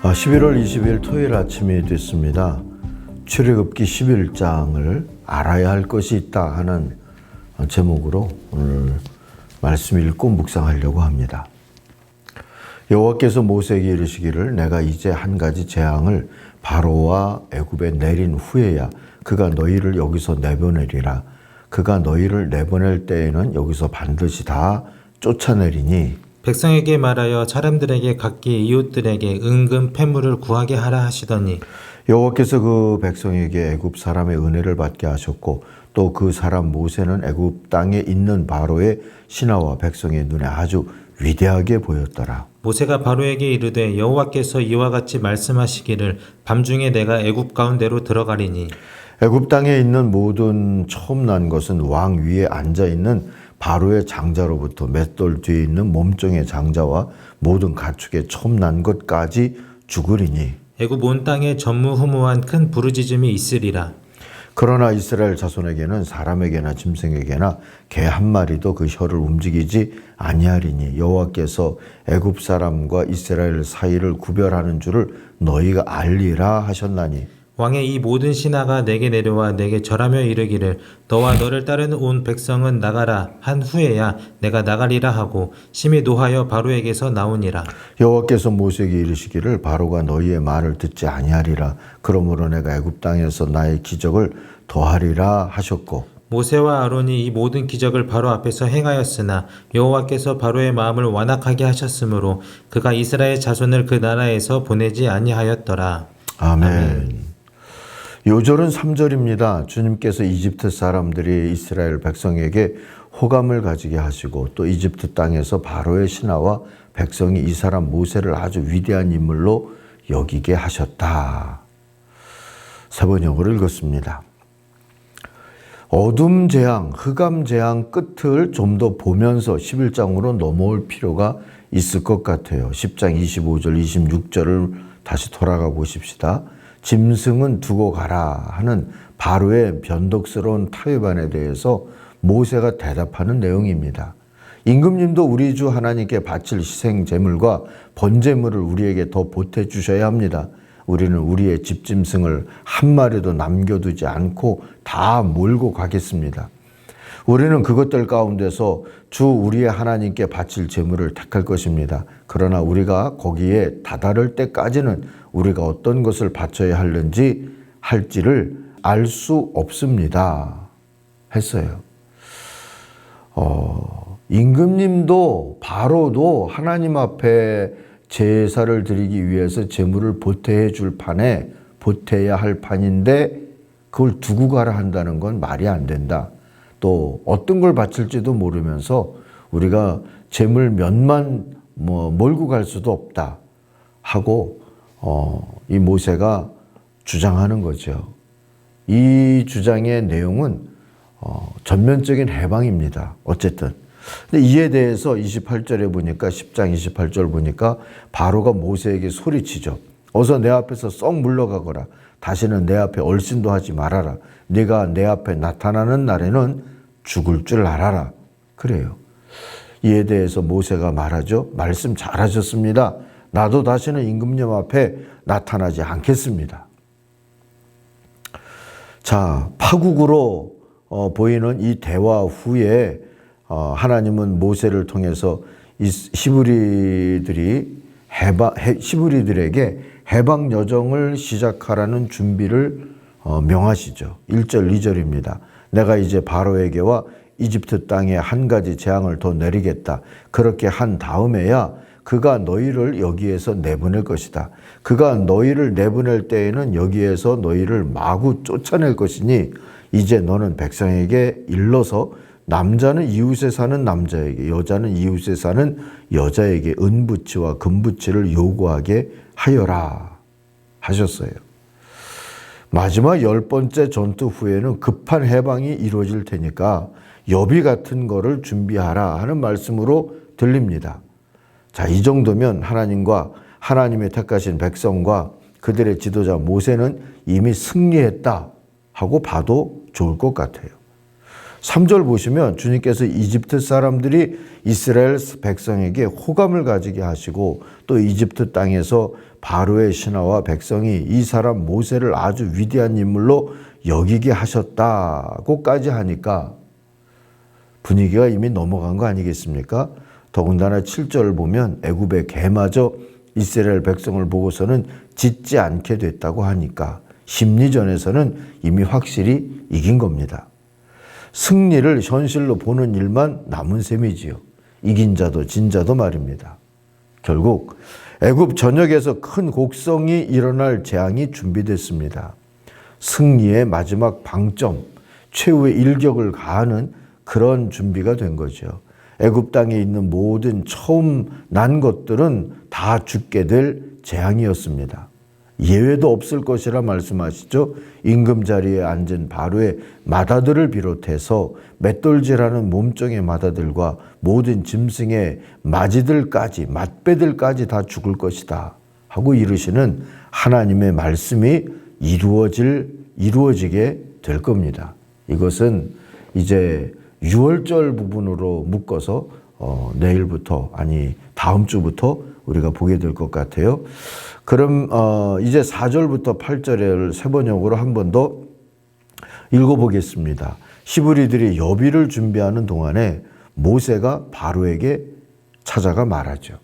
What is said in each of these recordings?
11월 20일 토요일 아침이 됐습니다. 출애굽기 11장을 알아야 할 것이 있다 하는 제목으로 오늘 말씀 읽고 묵상하려고 합니다. 여호와께서 모세에게 이르시기를 내가 이제 한 가지 재앙을 바로와 애굽에 내린 후에야 그가 너희를 여기서 내보내리라. 그가 너희를 내보낼 때에는 여기서 반드시 다 쫓아내리니 백성에게 말하여 사람들에게 각기 이웃들에게 은금 패물을 구하게 하라 하시더니 여호와께서 그 백성에게 애굽 사람의 은혜를 받게 하셨고 또 그 사람 모세는 애굽 땅에 있는 바로의 신하와 백성의 눈에 아주 위대하게 보였더라. 모세가 바로에게 이르되 여호와께서 이와 같이 말씀하시기를 밤중에 내가 애굽 가운데로 들어가리니 애굽 땅에 있는 모든 처음 난 것은 왕 위에 앉아 있는 바로의 장자로부터 맷돌 뒤에 있는 몸종의 장자와 모든 가축의 처음 난 것까지 죽으리니 애굽 온 땅에 전무후무한 큰 부르짖음이 있으리라. 그러나 이스라엘 자손에게는 사람에게나 짐승에게나 개 한 마리도 그 혀를 움직이지 아니하리니 여호와께서 애굽 사람과 이스라엘 사이를 구별하는 줄을 너희가 알리라 하셨나니 왕의 이 모든 신하가 내게 내려와 내게 절하며 이르기를 너와 너를 따르는 온 백성은 나가라 한 후에야 내가 나가리라 하고 심히 노하여 바로에게서 나오니라. 여호와께서 모세에게 이르시기를 바로가 너희의 말을 듣지 아니하리라. 그러므로 내가 애굽 땅에서 나의 기적을 더하리라 하셨고 모세와 아론이 이 모든 기적을 바로 앞에서 행하였으나 여호와께서 바로의 마음을 완악하게 하셨으므로 그가 이스라엘 자손을 그 나라에서 보내지 아니하였더라. 아멘. 요절은 3절입니다. 주님께서 이집트 사람들이 이스라엘 백성에게 호감을 가지게 하시고 또 이집트 땅에서 바로의 신하와 백성이 이 사람 모세를 아주 위대한 인물로 여기게 하셨다. 세 번역으로 읽었습니다. 어둠 재앙, 흑암 재앙 끝을 좀 더 보면서 11장으로 넘어올 필요가 있을 것 같아요. 10장 25절, 26절을 다시 돌아가 보십시다. 짐승은 두고 가라 하는 바로의 변덕스러운 타협안에 대해서 모세가 대답하는 내용입니다. 임금님도 우리 주 하나님께 바칠 희생 제물과 번제물을 우리에게 더 보태 주셔야 합니다. 우리는 우리의 집짐승을 한 마리도 남겨두지 않고 다 몰고 가겠습니다. 우리는 그것들 가운데서 주 우리의 하나님께 바칠 제물을 택할 것입니다. 그러나 우리가 거기에 다다를 때까지는 우리가 어떤 것을 바쳐야 할지를 알 수 없습니다. 했어요. 임금님도 바로도 하나님 앞에 제사를 드리기 위해서 제물을 보태해 줄 판에 보태야 할 판인데 그걸 두고 가라 한다는 건 말이 안 된다. 또 어떤 걸 바칠지도 모르면서 우리가 제물 몇만 몰고 갈 수도 없다 하고 이 모세가 주장하는 거죠. 이 주장의 내용은 전면적인 해방입니다. 어쨌든 근데 이에 대해서 28절에 보니까 10장 28절 보니까 바로가 모세에게 소리치죠. 어서 내 앞에서 썩 물러가거라. 다시는 내 앞에 얼씬도 하지 말아라. 네가 내 앞에 나타나는 날에는 죽을 줄 알아라. 그래요. 이에 대해서 모세가 말하죠. 말씀 잘하셨습니다. 나도 다시는 임금님 앞에 나타나지 않겠습니다. 자, 파국으로 보이는 이 대화 후에 하나님은 모세를 통해서 히브리들에게 해방 여정을 시작하라는 준비를 명하시죠. 1절, 2절입니다. 내가 이제 바로에게와 이집트 땅에 한 가지 재앙을 더 내리겠다. 그렇게 한 다음에야 그가 너희를 여기에서 내보낼 것이다. 그가 너희를 내보낼 때에는 여기에서 너희를 마구 쫓아낼 것이니 이제 너는 백성에게 일러서 남자는 이웃에 사는 남자에게 여자는 이웃에 사는 여자에게 은부치와 금부치를 요구하게 하여라 하셨어요. 마지막 10번째 전투 후에는 급한 해방이 이루어질 테니까 여비 같은 거를 준비하라 하는 말씀으로 들립니다. 자, 이 정도면 하나님과 하나님의 택하신 백성과 그들의 지도자 모세는 이미 승리했다 하고 봐도 좋을 것 같아요. 3절 보시면 주님께서 이집트 사람들이 이스라엘 백성에게 호감을 가지게 하시고 또 이집트 땅에서 바로의 신하와 백성이 이 사람 모세를 아주 위대한 인물로 여기게 하셨다고까지 하니까 분위기가 이미 넘어간 거 아니겠습니까? 더군다나 7절을 보면 애굽의 개마저 이스라엘 백성을 보고서는 짓지 않게 됐다고 하니까 심리전에서는 이미 확실히 이긴 겁니다. 승리를 현실로 보는 일만 남은 셈이지요. 이긴 자도 진 자도 말입니다. 결국 애굽 전역에서 큰 곡성이 일어날 재앙이 준비됐습니다. 승리의 마지막 방점, 최후의 일격을 가하는 그런 준비가 된 거죠. 애굽 땅에 있는 모든 처음 난 것들은 다 죽게 될 재앙이었습니다. 예외도 없을 것이라 말씀하시죠. 임금 자리에 앉은 바로의 마다들을 비롯해서 맷돌질하는 몸종의 마다들과 모든 짐승의 마지들까지 맛배들까지 다 죽을 것이다 하고 이르시는 하나님의 말씀이 이루어지게 될 겁니다. 이것은 이제 6월절 부분으로 묶어서 내일부터 아니 다음 주부터 우리가 보게 될 것 같아요. 그럼 이제 4절부터 8절을 세 번역으로 한 번 더 읽어보겠습니다. 히브리들이 여비를 준비하는 동안에 모세가 바로에게 찾아가 말하죠.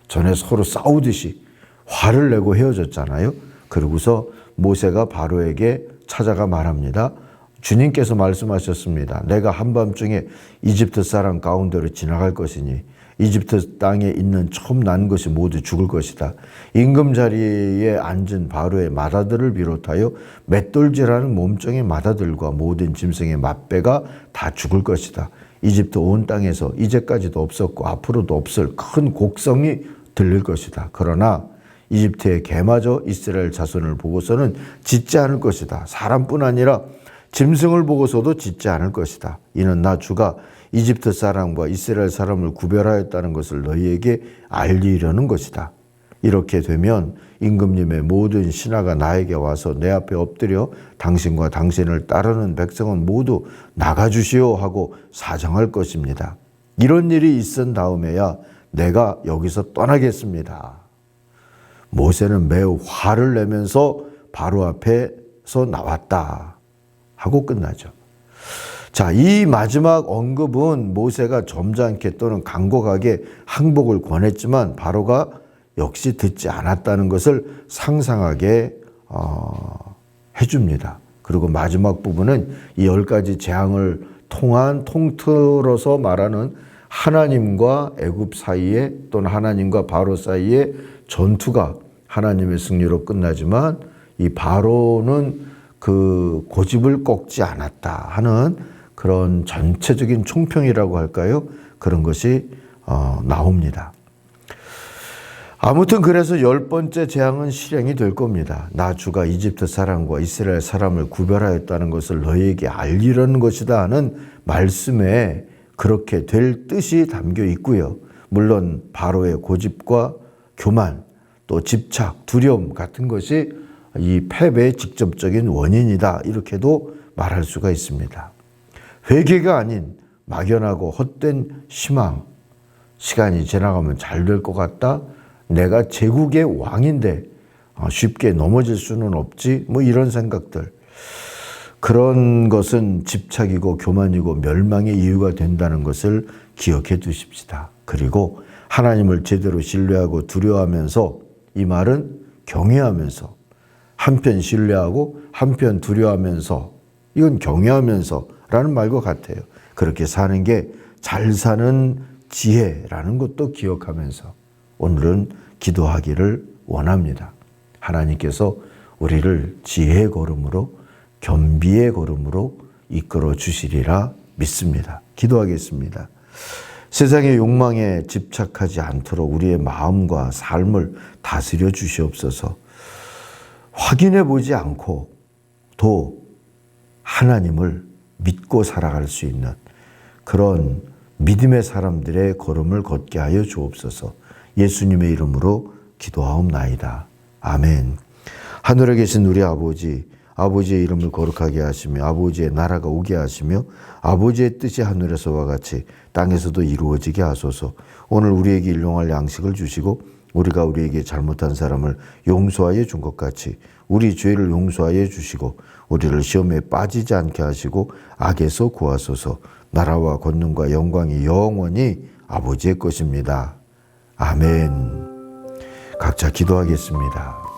전에 서로 싸우듯이 화를 내고 헤어졌잖아요. 그러고서 모세가 바로에게 찾아가 말합니다. 주님께서 말씀하셨습니다. 내가 한밤중에 이집트 사람 가운데로 지나갈 것이니 이집트 땅에 있는 처음 난 것이 모두 죽을 것이다. 임금 자리에 앉은 바로의 마다들을 비롯하여 맷돌질하는 몸종의 마다들과 모든 짐승의 맛배가 다 죽을 것이다. 이집트 온 땅에서 이제까지도 없었고 앞으로도 없을 큰 곡성이 들릴 것이다. 그러나 이집트의 개마저 이스라엘 자손을 보고서는 짓지 않을 것이다. 사람뿐 아니라 짐승을 보고서도 짓지 않을 것이다. 이는 나 주가 이집트 사람과 이스라엘 사람을 구별하였다는 것을 너희에게 알리려는 것이다. 이렇게 되면 임금님의 모든 신하가 나에게 와서 내 앞에 엎드려 당신과 당신을 따르는 백성은 모두 나가주시오 하고 사정할 것입니다. 이런 일이 있은 다음에야 내가 여기서 떠나겠습니다. 모세는 매우 화를 내면서 바로 앞에서 나왔다 하고 끝나죠. 자, 이 마지막 언급은 모세가 점잖게 또는 간곡하게 항복을 권했지만 바로가 역시 듣지 않았다는 것을 상상하게 해줍니다. 그리고 마지막 부분은 이 10가지 재앙을 통틀어서 말하는 하나님과 애굽 사이에 또는 하나님과 바로 사이의 전투가 하나님의 승리로 끝나지만 이 바로는 그 고집을 꺾지 않았다 하는 그런 전체적인 총평이라고 할까요? 그런 것이 나옵니다. 아무튼 그래서 10번째 재앙은 실행이 될 겁니다. 나 주가 이집트 사람과 이스라엘 사람을 구별하였다는 것을 너희에게 알리려는 것이다 하는 말씀에 그렇게 될 뜻이 담겨 있고요. 물론 바로의 고집과 교만, 또 집착, 두려움 같은 것이 이 패배의 직접적인 원인이다 이렇게도 말할 수가 있습니다. 회개가 아닌 막연하고 헛된 희망, 시간이 지나가면 잘 될 것 같다, 내가 제국의 왕인데 쉽게 넘어질 수는 없지, 뭐 이런 생각들, 그런 것은 집착이고 교만이고 멸망의 이유가 된다는 것을 기억해 두십시다. 그리고 하나님을 제대로 신뢰하고 두려워하면서, 이 말은 경외하면서, 한편 신뢰하고 한편 두려워하면서, 이건 경외하면서라는 말과 같아요. 그렇게 사는 게 잘 사는 지혜라는 것도 기억하면서 오늘은 기도하기를 원합니다. 하나님께서 우리를 지혜의 걸음으로, 겸비의 걸음으로 이끌어 주시리라 믿습니다. 기도하겠습니다. 세상의 욕망에 집착하지 않도록 우리의 마음과 삶을 다스려 주시옵소서. 확인해 보지 않고 또 하나님을 믿고 살아갈 수 있는 그런 믿음의 사람들의 걸음을 걷게 하여 주옵소서. 예수님의 이름으로 기도하옵나이다. 아멘. 하늘에 계신 우리 아버지, 아버지의 이름을 거룩하게 하시며 아버지의 나라가 오게 하시며 아버지의 뜻이 하늘에서와 같이 땅에서도 이루어지게 하소서. 오늘 우리에게 일용할 양식을 주시고 우리가 우리에게 잘못한 사람을 용서하여 준 것 같이 우리 죄를 용서하여 주시고 우리를 시험에 빠지지 않게 하시고 악에서 구하소서. 나라와 권능과 영광이 영원히 아버지의 것입니다. 아멘. 각자 기도하겠습니다.